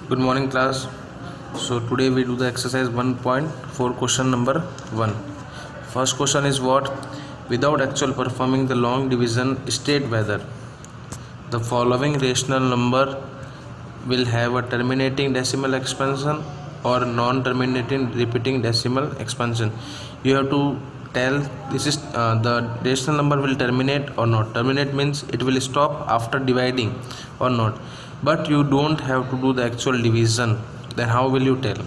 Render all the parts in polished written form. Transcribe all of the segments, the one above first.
Good morning, class. So today we do the exercise 1.4 question number 1. First question is what? Without actual performing the long division, state whether the following rational number will have a terminating decimal expansion or non-terminating repeating decimal expansion. You have to tell this is the rational number will terminate or not. Terminate means it will stop after dividing or not, but you don't have to do the actual division. Then how will you tell?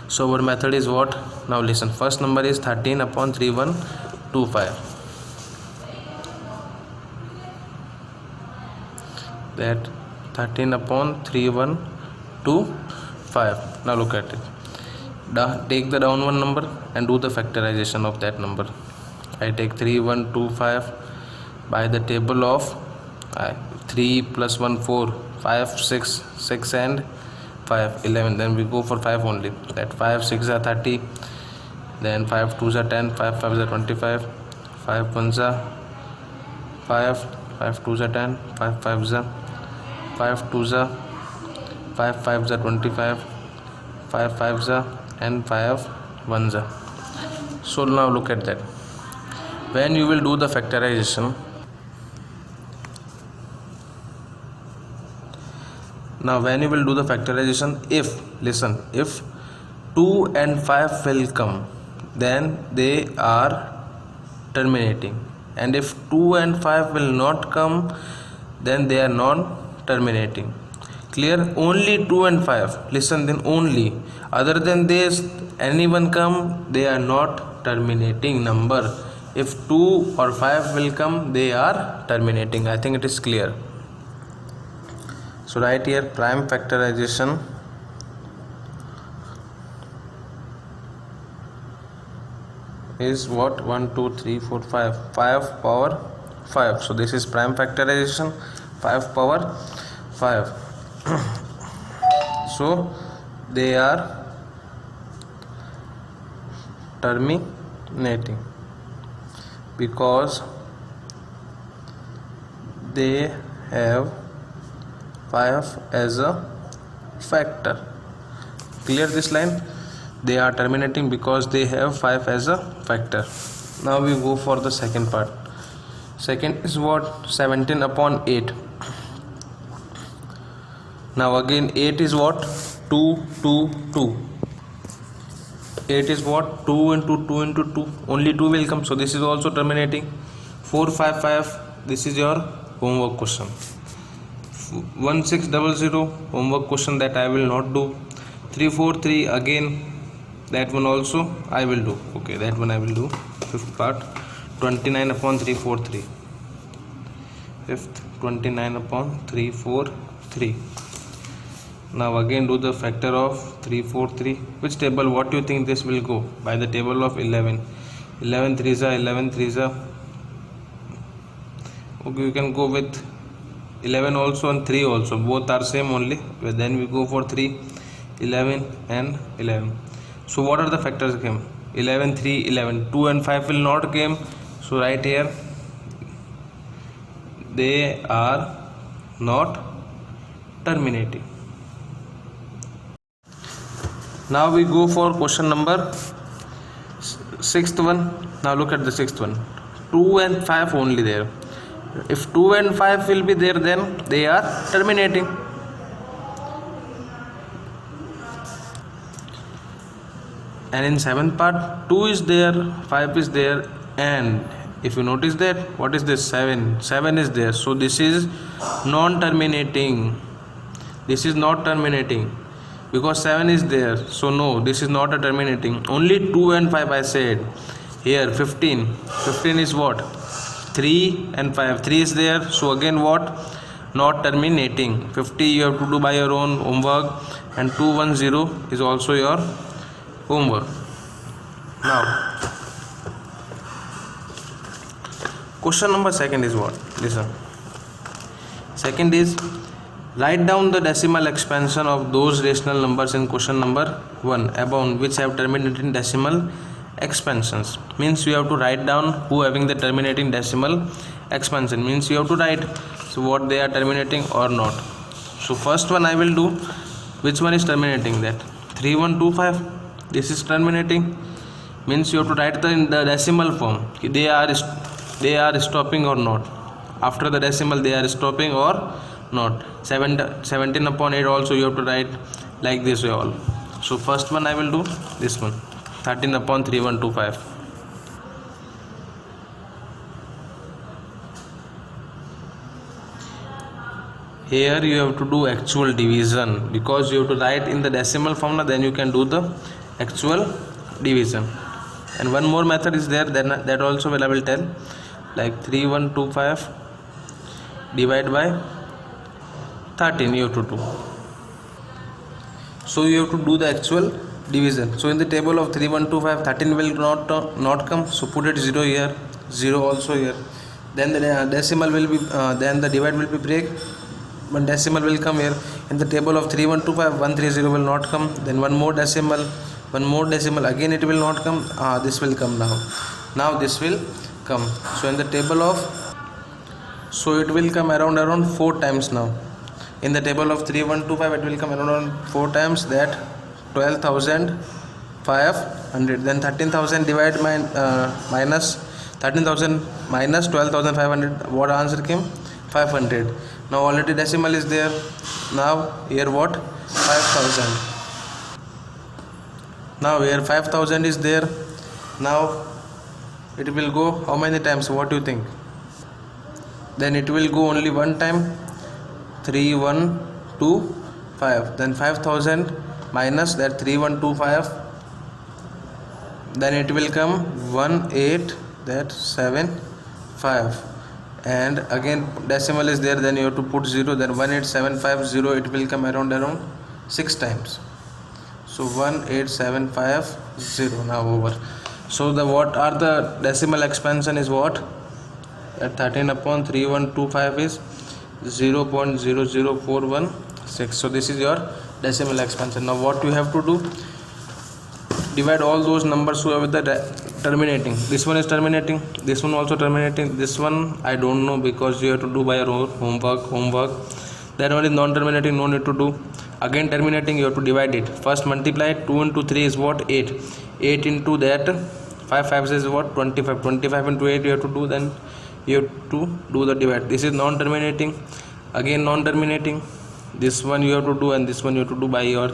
So our method is what? Now listen. First number is 13 upon 3125. That 13 upon 3125. Now look at it. Take the down one number and do the factorization of that number. I take 3125 by the table of 3 plus 1 4, 5 6, 6 and 5 11. Then we go for 5 only. That 5 6 are 30. Then 5 2s are 10, 5 5s are 25, 5 1s are 5, 5 2s are 10, 5 5s are 5 2s are 5 5s are 25, 5 5s are and 5 1s are. So now look at that. When you will do the factorization, if 2 and 5 will come, then they are terminating, and if 2 and 5 will not come, then they are non-terminating. Clear? Only 2 and 5. Listen, then only. Other than this, anyone come, they are not terminating number. If 2 or 5 will come, they are terminating. I think it is clear. So right here, prime factorization is what? 1 2 3 4 5 5 power 5. So this is prime factorization, 5 power 5. So they are terminating because they have 5 as a factor. Clear this line? They are terminating because they have 5 as a factor. Now we go for the second part. Second is what? 17 upon 8. Now again 8 is what? 2 2 2. 8 is what? 2 into 2 into 2. Only 2 will come, so this is also terminating. 4 5 5. This is your homework question. 1600 homework question that I will not do. 343 again, that one also I will do. Okay, that one I will do. Fifth part, 29 upon 343. Fifth, 29 upon 343. Now again do the factor of 343. Which table? What do you think this will go? By the table of 11. 11 3s are 11 3s are. Okay, you can go with 11 also and 3 also. Both are same only. But then we go for 3, 11 and 11. So what are the factors came? 11 3 11. 2 and 5 will not came. So right here they are not terminating. Now we go for question number 6th one. Now look at the 6th one. 2 and 5 only there. If 2 and 5 will be there, then they are terminating. And in 7th part, 2 is there, 5 is there, and if you notice that, what is this? 7 is there. So this is non-terminating. This is not terminating because 7 is there. So no, this is not a terminating. Only 2 and 5 I said. Here 15 is what? 3 and 5. 3 is there. So again what? Not terminating. 50 you have to do by your own homework, and 210 is also your homework. Now question number 2 is what? Listen. Second is write down the decimal expansion of those rational numbers in question number 1 above which have terminating decimal expansions. Means you have to write down who having the terminating decimal expansion. Means you have to write so what they are terminating or not. So first one I will do Which one is terminating? That 3125. This is terminating, means you have to write in the decimal form. They are stopping or not. After the decimal they are stopping or not. 17 upon 8 also you have to write like this way all. So first one I will do this one, 13 upon 3125. Here you have to do actual division, because you have to write in the decimal formula, then you can do the actual division. And one more method is there, then that also I will tell, like 3125 divide by 13 you have to do. So you have to do the actual division. So in the table of 3125, 13 will not come, so put it 0 here, 0 also here. Then the decimal will be then the divide will be break, one decimal will come here. In the table of 3125, 130 will not come, then one more decimal, again it will not come. This will come now this will come. So in the table of, so it will come around 4 times now. In the table of 3125 it will come around 4 times, that 12,500. Then 13,000 divide minus 13,000 minus 12,500. What answer came? 500. Now already decimal is there. Now here what? 5,000. Now here 5,000 is there. Now it will go how many times? What do you think? Then it will go only one time. 3125. Then 5,000 minus that 3125. Then it will come 1875. And again decimal is there, then you have to put 0. Then 18750, it will come around 6 times. So 18750 now over. So the what are the decimal expansion is what? At 13 upon 3125 is 0.00416. So this is your decimal expansion. Now what you have to do? Divide all those numbers who have with the terminating. This one is terminating, this one also terminating, this one I don't know, because you have to do by your own homework. That one is non-terminating, no need to do. Again terminating, you have to divide it. First multiply. 2 into 3 is what? 8. 8 into that 5 is what? 25. 25 into 8 you have to do, then you have to do the divide. This is non-terminating, again non-terminating. This one you have to do, and this one you have to do by your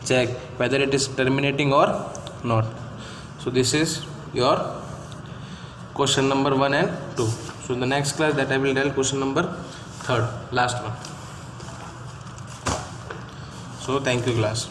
check whether it is terminating or not. So this is your question number 1 and 2. So in the next class that I will tell question number 3, last one. So thank you class.